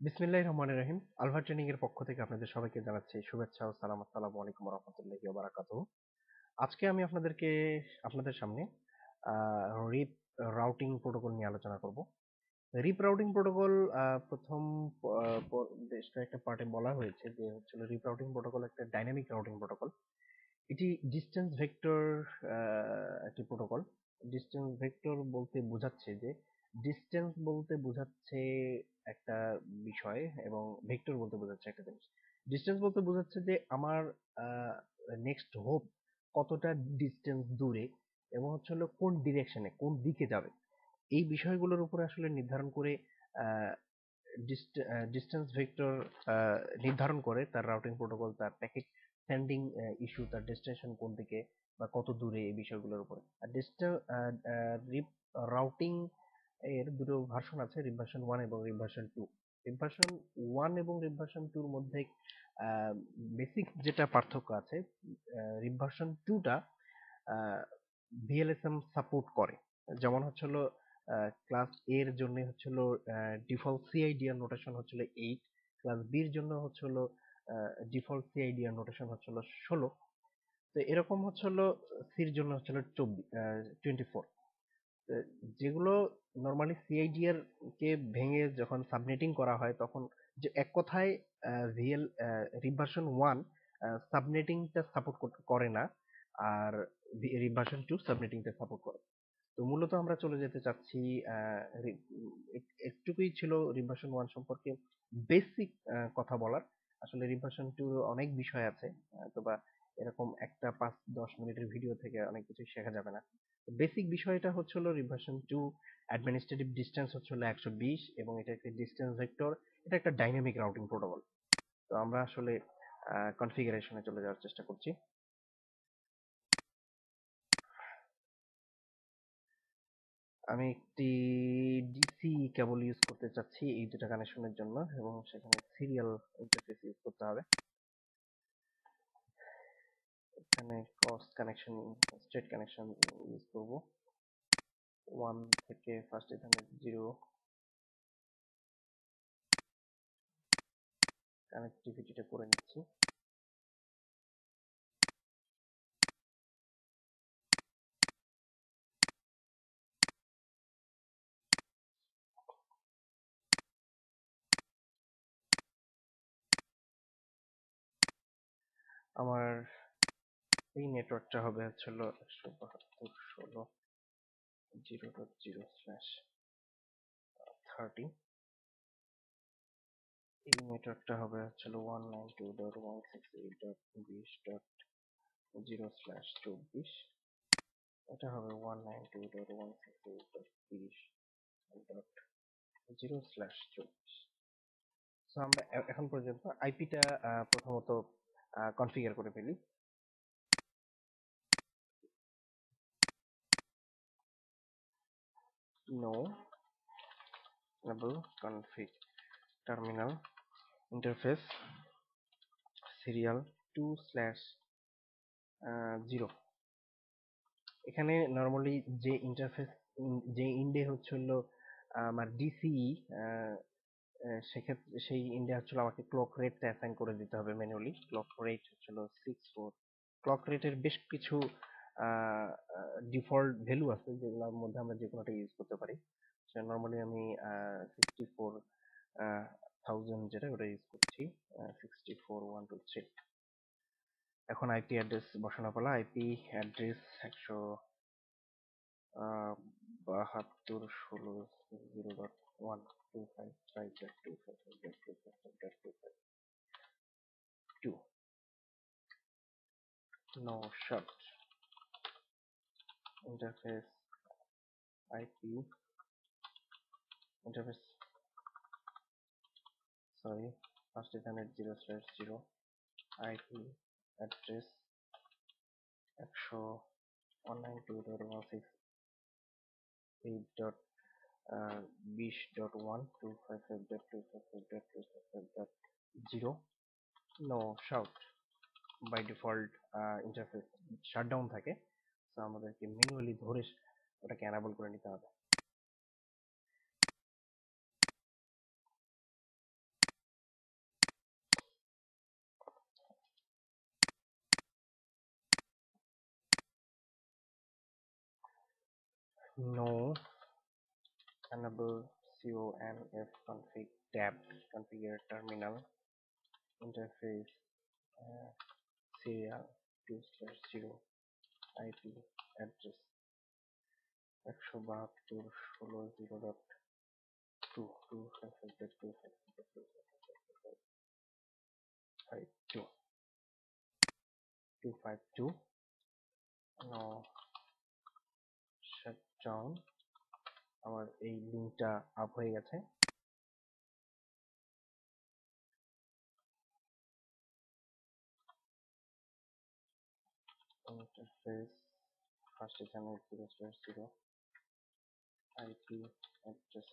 বিসমিল্লাহির রহমানির রহিম। Alpha training এর পক্ষ থেকে আপনাদের সবাইকে জানাচ্ছি শুভেচ্ছা ও সালাম। আসসালামু আলাইকুম ওয়া রাহমাতুল্লাহি ওয়া বারাকাতুহু। আজকে আমি আপনাদের সামনে রিপ রাউটিং প্রোটোকল নিয়ে আলোচনা করব। রিপ রাউটিং প্রোটোকল প্রথম বেশ কয়েকটা পার্টে বলা হয়েছে যে হচ্ছে রিপ রাউটিং প্রোটোকল একটা ডাইনামিক রাউটিং প্রোটোকল। এটি ডিসটেন্স ভেক্টর একটি প্রোটোকল। ডিসটেন্স ভেক্টর বলতে বোঝাচ্ছে যে ডিসটেন্স বলতে বোঝাচ্ছে একটা বিষয় এবং ভেক্টর বলতে বোঝাচ্ছে একটা জিনিস। ডিসটেন্স বলতে বোঝাচ্ছে যে আমার নেক্সট হোপ কতটা ডিসটেন্স দূরে এবং হচ্ছে হলো কোন ডিরেকশনে কোন দিকে যাবে, এই বিষয়গুলোর উপরে আসলে নির্ধারণ করে ডিসটেন্স ভেক্টর নির্ধারণ করে তার রাউটিং প্রোটোকল, তার প্যাকেট সেন্ডিং ইস্যু, তার ডেস্টিনেশন কোন দিকে বা কত দূরে, এই বিষয়গুলোর উপরে। আর রিপ রাউটিং এর দুটো ভার্সন আছে, রিপ ভার্সন 1 এবং রিপ ভার্সন 2। রিপ ভার্সন 1 এবং রিপ ভার্সন 2 এর মধ্যে বেসিক যেটা পার্থক্য আছে, রিপ ভার্সন 2টা ভিএলএসএম সাপোর্ট করে। যেমন হচ্ছে হলো ক্লাস এ এর জন্য হচ্ছে হলো ডিফল্ট সিআইডিআর নোটেশন হচ্ছে হলো 8, ক্লাস বি এর জন্য হচ্ছে হলো ডিফল্ট সিআইডিআর নোটেশন হচ্ছে হলো 16। তো এরকম হচ্ছে হলো সির জন্য হচ্ছে হলো 24। যেগুলো নর্মালি সিআইডিআর কে ভেঙে যখন সাবনেটিং করা হয় তখন যে এক কথায় ভিএল রিপ ভার্সন 1 সাবনেটিংটা সাপোর্ট করে না, আর রিপ ভার্সন 2 সাবনেটিংটা সাপোর্ট করে। তো মূলত আমরা চলে যেতে চাচ্ছি একটুকুই ছিল রিভার্সন 1 সম্পর্কে বেসিক কথা বলার। আসলে রিভার্সন 2 অনেক বিষয় আছে, অথবা এরকম একটা 5-10 মিনিটের ভিডিও থেকে অনেক কিছু শেখা যাবে না। বেসিক বিষয়টা হচ্ছে হলো রিভার্সন 2 অ্যাডমিনিস্ট্রেটিভ ডিসটেন্স হচ্ছে হলো 120 এবং এটা একটা ডিসটেন্স ভেক্টর। এটা একটা ডাইনামিক রাউটিং প্রোটোকল। তো আমরা আসলে কনফিগারেশনে চলে যাওয়ার চেষ্টা করছি। আমি একটি ডিসি কেবল ইউজ করতে চাচ্ছি এই দুটা কানেকশনের জন্য, এবং সেখানে সিরিয়াল ইন্টারফেস ইউজ করতে হবে। এখানে cross connection, straight connection use করব। 1 থেকে ফার্স্ট এখানে 0 কানেক্টিভিটিটা করে নিচ্ছি। আমার এই নেটওয়ার্কটা হবে হচ্ছে হলো 172.0.0/30। এই নেটওয়ার্কটা হবে হচ্ছে হলো 192.168.20.0/24। এটা হবে 192.168.30.0/24। সো আমরা এখন পর্যন্ত আইপিটা প্রথমত কনফিগার করে ফেলি। No enable config terminal interface serial 2/0। এখানে নর্মালি যে ইন্টারফেস, যে ইন্ডে হচ্ছে হলো আমার ডিসিই, সেক্ষেত্রে সেই ইন্ডে হচ্ছে আমাকে ক্লক রেটটা অ্যাসাইন করে দিতে হবে ম্যানুয়ালি। ক্লক রেট হচ্ছিল 64। ক্লক রেটের বেশ কিছু ডিফল্ট ভ্যালু আছে যেগুলোর মধ্যে আমরা যে কোনোটা ইউজ করতে পারি। নর্মালি আমি 64,000 যেটা ওটা ইউজ করছি, 64,123। এখন আইপি অ্যাড্রেস বসানো পালা। IP address 172.16.0.125.255.252. No shut interface IP interface, sorry, first ethernet 0/0 IP address 192.168.20.125.255.255.0। No shout, by default interface shutdown থাকে, তো আমাদেরকে ম্যানুয়ালি ধরে ওটাকে অ্যানাবল করে নিতে হবে। no enable conf config tab configure terminal interface serial 2/0 IP address 172.0.2.252 no shutdown আমার এই লিঙ্কটা আপ হয়ে গেছে interface first channel 0/0 IP address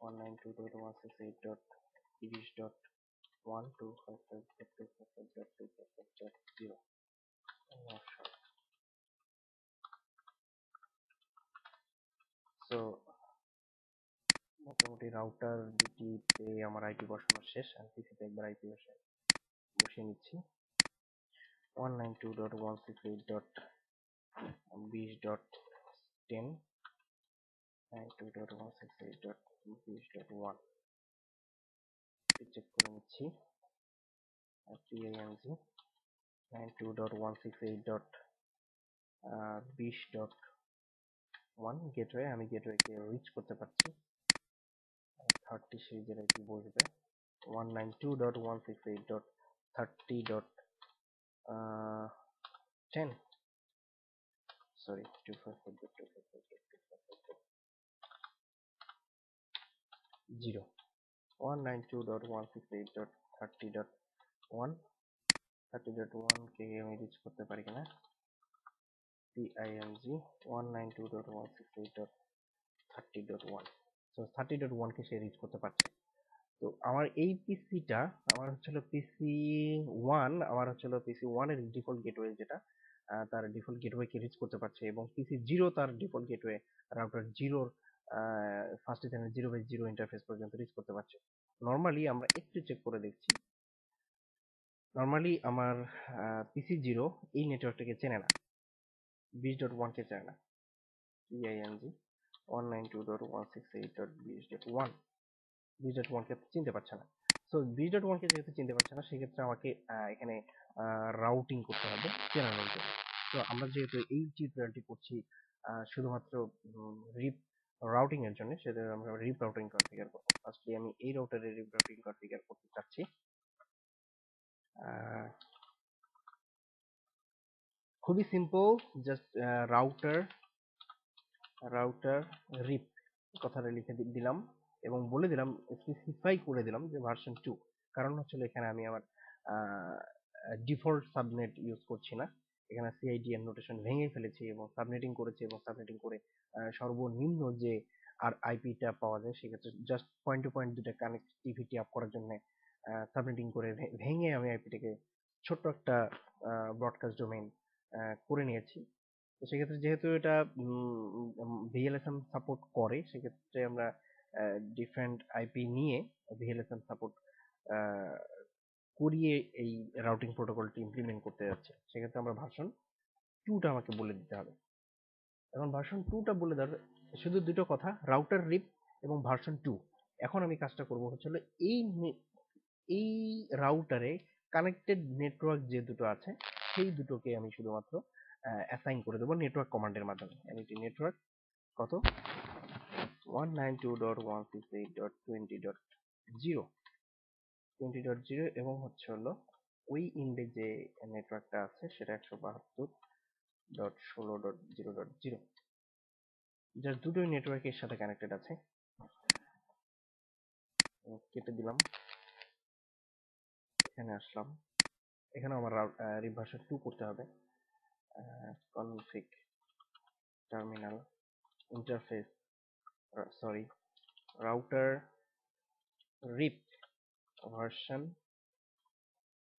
192.168.30.1255.255.255.0 so মোটামুটি রাউটার দুটিতে আমার আইপি বসানো শেষ আর পিসিতে একবার আইপি বসিয়ে নিচ্ছি 192.168.20.10 192.168.20.1 চেক করে নিচ্ছি PING 92.168.20.1 গেটওয়ে আমি গেটওয়েকে রিচ করতে পারছি 30 সিরিজের আইপি বসবে 192.168.30.10 sorry 255.255.255.0 192.168.30.1 30.1 কে আমি রিচ করতে পারি কিনা PING 192.168.30.1 সো 30.1 কে সে রিচ করতে পারছে তো আমার এই পিসিটা আমার হচ্ছিল পিসি 1 আমার হচ্ছিল পিসি 1 এর ডিফল্ট গেটওয়ে যেটা তার ডিফল্ট গেটওয়ে কে রিচ করতে পারছে এবং পিসি 0 তার default gateway router 0 first channel 0/0 interface পর্যন্ত রিচ করতে পারছে নরমালি আমরা একটু চেক করে দেখছি নরমালি আমার পিসি 0 এই নেটওয়ার্কটাকে চেনে না 20.1 কে চেনে না PING 192.168.20.1 20.1 কে চিনতে পারছে না সো 20.1 কে যেহেতু চিনতে পারছে না সেক্ষেত্রে আমাকে এখানে রাউটিং করতে হবে চেনানোর জন্য তো আমরা যেহেতু এই টিউটোরিয়ালটি করছি শুধুমাত্র রিপ রাউটিং এর জন্য সেটা আমরা রিপ রাউটিং কনফিগার করব ফার্স্টলি আমি এই রাউটারের রিপ রাউটিং কনফিগার করতে চাচ্ছি খুবই সিম্পল জাস্ট রাউটার রিপ কথাটা লিখে দিলাম এবং বলে দিলাম স্পেসিফাই করে দিলাম যে ভার্সন 2 কারণ হচ্ছিল এখানে আমি আমার ডিফল্ট সাবনেট ইউজ করছি না এখানে সিআইডিএন নোটেশন ভেঙে ফেলেছি এবং সাবনেটিং করেছি এবং সাবনেটিং করে সর্বনিম্ন যে আর আইপিটা পাওয়া যায় সেক্ষেত্রে জাস্ট পয়েন্ট টু পয়েন্ট দুটো কানেক্টিভিটি আপ করার জন্য সাবনেটিং করে ভেঙে আমি আইপিটাকে ছোট্ট একটা ব্রডকাস্ট ডোমেইন করে নিয়েছি তো সেক্ষেত্রে যেহেতু এটা ভিএলএসএম সাপোর্ট করে সেক্ষেত্রে আমরা ডিফারেন্ট আইপি নিয়ে ভিএলএসএম সাপোর্ট করিয়ে এই রাউটিং প্রোটোকলটি ইমপ্লিমেন্ট করতে যাচ্ছে সেক্ষেত্রে আমরা ভার্সন 2টা আমাকে বলে দিতে হবে এখন ভার্সন 2টা বলে দেওয়ার শুধু দুটো কথা রাউটার রিপ এবং ভার্সন 2 এখন আমি কাজটা করব হচ্ছে এই রাউটারে কানেক্টেড নেটওয়ার্ক যে দুটো আছে সেই দুটোকে আমি শুধুমাত্র অ্যাসাইন করে দেবো নেটওয়ার্ক কমান্ডের মাধ্যমে এমটি নেটওয়ার্ক কত 192.168.20.0 20.0 এবং হচ্ছে হলো ওই ইন্ডে যে নেটওয়ার্কটা আছে সেটা 172.16.0.0 যার দুটোই নেটওয়ার্কের সাথে কানেক্টেড আছে কেটে দিলাম এখানে আসলাম এখানে আমার রিপ ভার্সন 2 করতে হবে config terminal interface sorry router rip version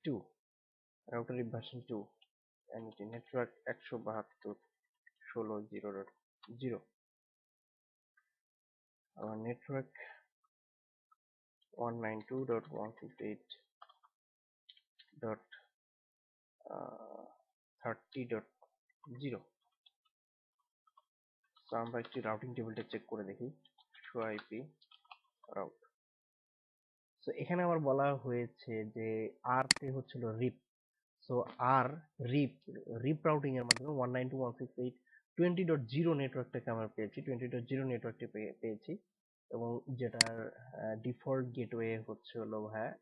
2 router rip version 2 and network 172.16.0.0 our network 192.168.30.0 তো আমরা একটি রাউটিং টেবিলটা চেক করে দেখি, শো আইপি রাউট। তো এখানে আমার বলা হয়েছে যে আর তে হচ্ছিল রিপ। সো আর রিপ রিপ রাউটিং এর মাধ্যমে 192.168.20.0 নেটওয়ার্কটাকে আমরা পেয়েছি, 20.0 নেটওয়ার্কটি পেয়েছি, এবং যেটার ডিফল্ট গেটওয়ে হচ্ছে হলো ভাইয়া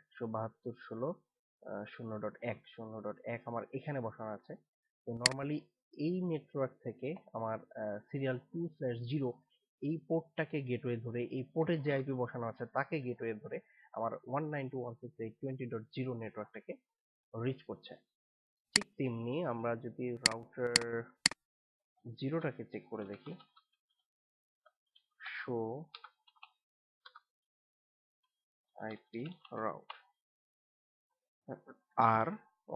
172.16.0.1 আমার এখানে বসানো আছে। তো নর্মালি এই নেটওয়ার্ক থেকে আমার সিরিয়াল 2/0 এই পোর্টটাকে গেটওয়ে ধরে, এই পোর্টের যে আইপি বসানো আছে তাকে গেটওয়ে ধরে আমার 192.168.20.0 নেটওয়ার্কটাকে রিচ করছে। ঠিক তেমনি আমরা যদি রাউটার জিরোটাকে চেক করে দেখি, শো আইপি রাউট, আর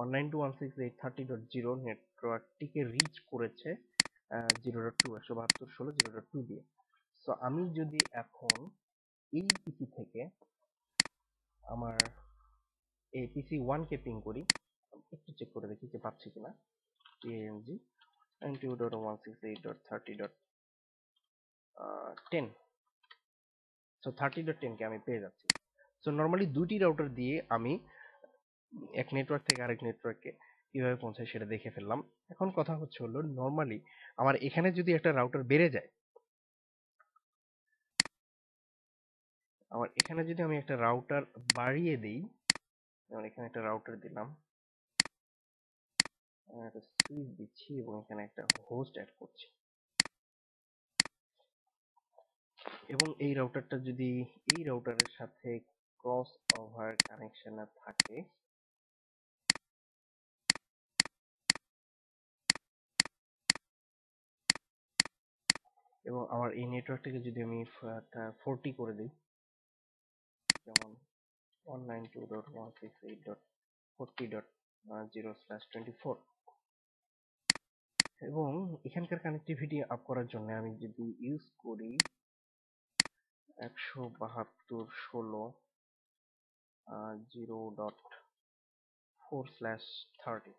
192.168.30.0 নেটওয়ার্কটিকে রিচ করেছে 0.2 172.16.0.2 দিয়ে। সো আমি যদি এখন এই পিসি থেকে আমার এই পিসি 1 কে পিং করি, একটু চেক করে দেখি যে পাচ্ছি কিনা, png 92.168.30.10। সো 30.10 কে আমি পেয়ে যাচ্ছি। সো নর্মালি দুইটি রাউটার দিয়ে আমি এক নেটওয়ার্ক থেকে আরেক নেটওয়ার্কে কিভাবে পৌঁছায় সেটা দেখে ফেললাম। এখন কথা হচ্ছে হলো, নর্মালি আমার এখানে যদি একটা রাউটার বেড়ে যায়, আমার এখানে যদি আমি একটা রাউটার বাড়িয়ে দিই, যেমন এখানে একটা রাউটার দিলাম, একটা সুইচ দিচ্ছি এবং এখানে একটা হোস্ট অ্যাড করছি, এবং এই রাউটারটা যদি এই রাউটারের সাথে ক্রস ওভার কানেকশনে থাকে, এবং আমার এই নেটওয়ার্কটাকে যদি আমি 40 করে দিই, যেমন 192.168.40.0/24, এবং এখানকার কানেক্টিভিটি আপ করার জন্য আমি যদি ইউজ করি 172.16.0.4/30,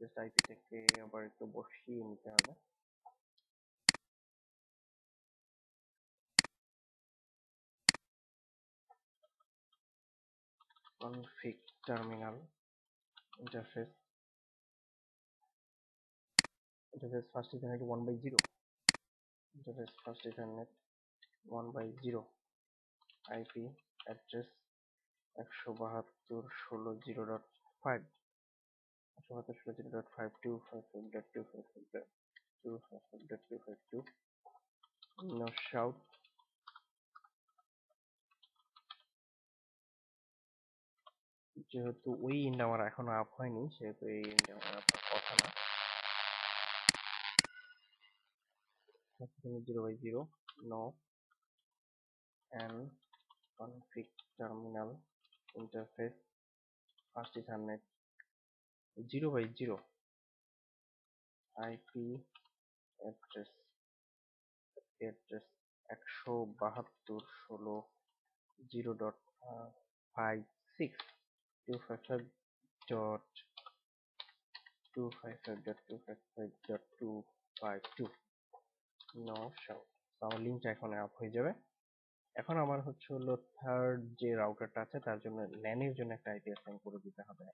জাস্ট আইপিটাকে আবার একটু বসিয়ে নিতে হবে। Config terminal interface, first ethernet 1/0, interface first ethernet 1/0, IP address 172.16.0.5, 172.16.0.5, 255.255.255.255.2, no shout। যেহেতু ওই ইন্ড আমার এখনো আপ হয়নি, সেহেতু এই ইন্ড আমার আপনার কথা না। 0/0 no and config terminal interface first ethernet 0/0, IP address 172.16.0.56, 255.255.255.252, no shout. আমার লিঙ্কটা এখন আপ হয়ে যাবে। এখন আমার হচ্ছে হলো থার্ড যে রাউটারটা আছে তার জন্য ল্যানের জন্য একটা আইপি অ্যাসাইন করে দিতে হবে।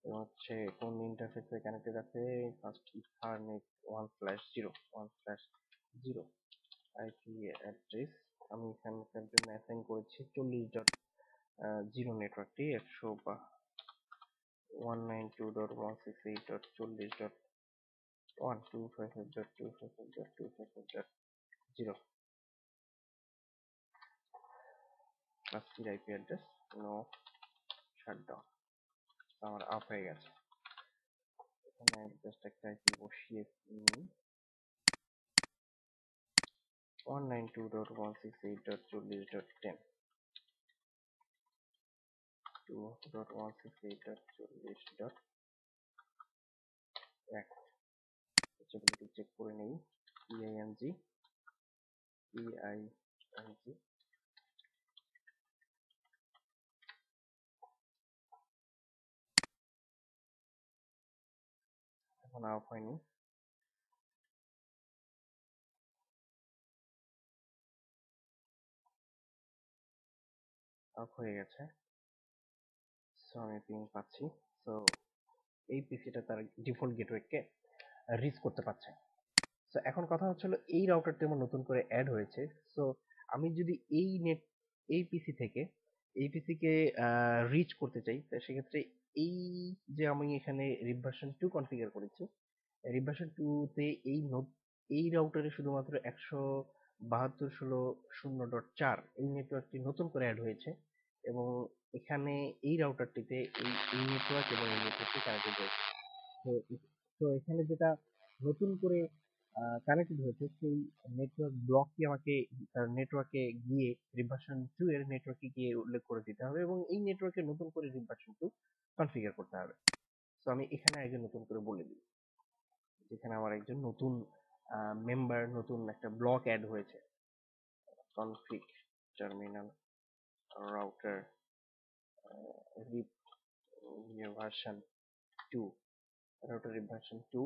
হচ্ছে কোন ইন্টারফেসে কানেক্টেড আছে, ফার্স্ট ইথারনেট 1/0 আইপি অ্যাড্রেস আমি এখানকার জন্য অ্যাসাইন করেছি 40.0 নেটওয়ার্কটি 192.168.40.1, 255.255.255.0 ক্লাসটির আইপি অ্যাড্রেস, নো শাটডাউন। আমার আপ হয়ে গেছে। এখানে জাস্ট একটা আইপি বসিয়ে নিই, 192.168.40.10, 2.168.40.1, সেগুলোকে চেক করে নেই, পিআইএনজি পিআইএনজি এখন আপ হয়নি। অফ হয়ে গেছে। সো আমি পিং পাচ্ছি। সো এই পিসিটা তার ডিফল্ট গেটওয়েকে রিচ করতে পারছে। সো এখন কথা হচ্ছে হলো এই রাউটারটি আমার নতুন করে অ্যাড হয়েছে। সো আমি যদি এই পিসি থেকে এই পিসিকে রিচ করতে চাই, তো সেক্ষেত্রে এই যে আমি এখানে রিপ ভার্সন 2 কনফিগার করেছি, রিপ ভার্সন 2 তে এই রাউটারে শুধুমাত্র 172.16.0.4 এই নেটওয়ার্কটি নতুন করে অ্যাড হয়েছে, এবং এখানে এই রাউটারটিতে এই নেটওয়ার্ক এবং এই নেটওয়ার্কটি কানেক্টেড হয়েছে। তো তো এখানে যেটা নতুন করে কানেক্টেড হয়েছে সেই নেটওয়ার্ক ব্লকটি আমাকে নেটওয়ার্কে গিয়ে রিভার্সন 2 এর নেটওয়ার্কে গিয়ে উল্লেখ করে দিতে হবে, এবং এই নেটওয়ার্কে নতুন করে রিভার্সন 2 কনফিগার করতে হবে। তো আমি এখানে আগে নতুন করে বলে দিই, যেখানে আমার একজন নতুন মেম্বার, নতুন একটা ব্লক অ্যাড হয়েছে। Config terminal router reversion 2, router reversion 2,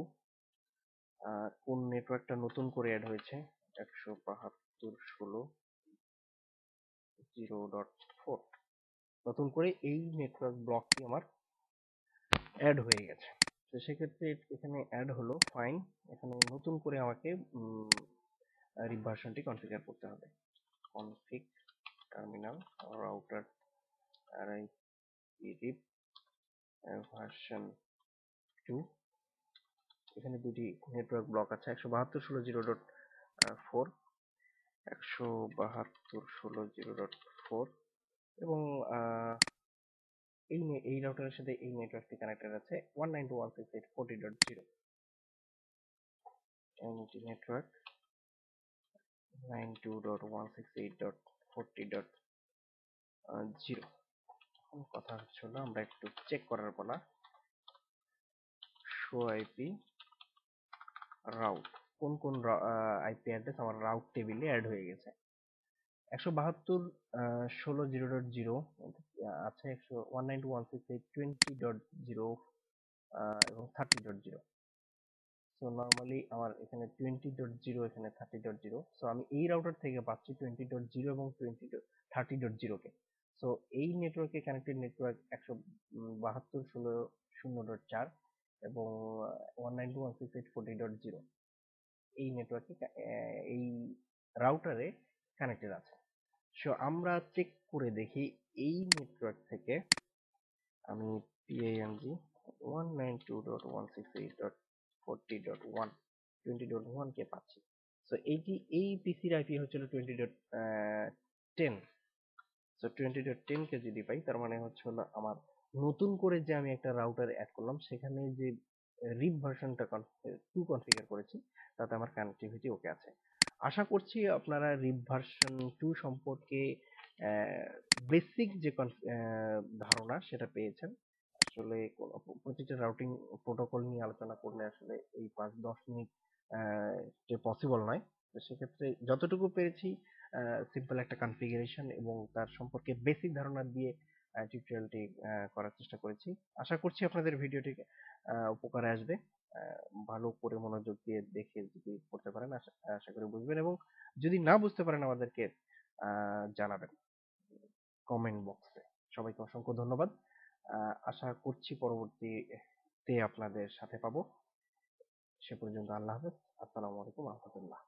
কোন নেটওয়ার্কটা নতুন করে অ্যাড হয়েছে, 172.16.0.4 নতুন করে এই নেটওয়ার্ক ব্লকটি আমার অ্যাড হয়ে গেছে। তো সেক্ষেত্রে এখানে অ্যাড হলো ফাইন। এখানে নতুন করে আমাকে রিপ ভার্সনটি কনফিগার করতে হবে। কনফিগ টার্মিনাল রাউটার রিপ ভার্সন 2, এখানে দুটি নেটওয়ার্ক ব্লক আছে, 172.16.0.4, 172.16.0.4, এবং এই রাউটারের সাথে এই নেটওয়ার্কটি কানেক্টেড আছে 192.168.40.0। এমটি নেটওয়ার্ক 92.168.40.0। এখন কথা হচ্ছে হলো আমরা একটু চেক করার পালা। শো আইপি রাউট, কোন কোন আইপি অ্যাড্রেস আমার রাউট টেবিলে অ্যাড হয়ে গেছে। 172.16.0.0 আছে, 192.168.20.0 এবং 30.0। সো নর্মালি আমার এখানে 20.0, এখানে 30.0। সো আমি এই রাউটার থেকে পাচ্ছি 20.0 এবং 30.0 কে। সো এই নেটওয়ার্কে কানেক্টেড নেটওয়ার্ক 172.16.0.4 এবং 192.168.40.0 এই নেটওয়ার্কে এই রাউটারে কানেক্টেড আছে। সো আমরা চেক করে দেখি এই নেটওয়ার্ক থেকে আমি PING 192.168.40.1 20.1 কে পাচ্ছি। সো এই পিসির আইপি হচ্ছিল 20.10। সো 20.10 কে যদি পাই, তার মানে হচ্ছে হলো আমার নতুন করে যে আমি একটা রাউটার অ্যাড করলাম, সেখানে যে রিপ ভার্সনটা 2 কনফিগার করেছি, তাতে আমার কানেক্টিভিটি ওকে আছে। আশা করছি আপনারা রিপ ভার্সন 2 সম্পর্কে বেসিক যে ধারণা সেটা পেয়েছেন। আসলে প্রতিটা রাউটিং প্রোটোকল নিয়ে আলোচনা করলে আসলে এই 5-10 মিনিট যে পসিবল নয়। তো সেক্ষেত্রে যতটুকু পেরেছি সিম্পল একটা কনফিগারেশন এবং তার সম্পর্কে বেসিক ধারণা দিয়ে টিউটোরিয়ালটি করার চেষ্টা করেছি। আশা করছি আপনাদের ভিডিওটি উপকারে আসবে। ভালো করে মনোযোগ দিয়ে দেখে যদি করতে পারেন, আশা আশা করি বুঝবেন, এবং যদি না বুঝতে পারেন আমাদেরকে জানাবেন কমেন্ট বক্সে। সবাইকে অসংখ্য ধন্যবাদ। আশা করছি পরবর্তীতে আপনাদের সাথে পাবো। সে পর্যন্ত আল্লাহ হাফেজ। আসসালামু আলাইকুম ওয়া রাহমাতুল্লাহ।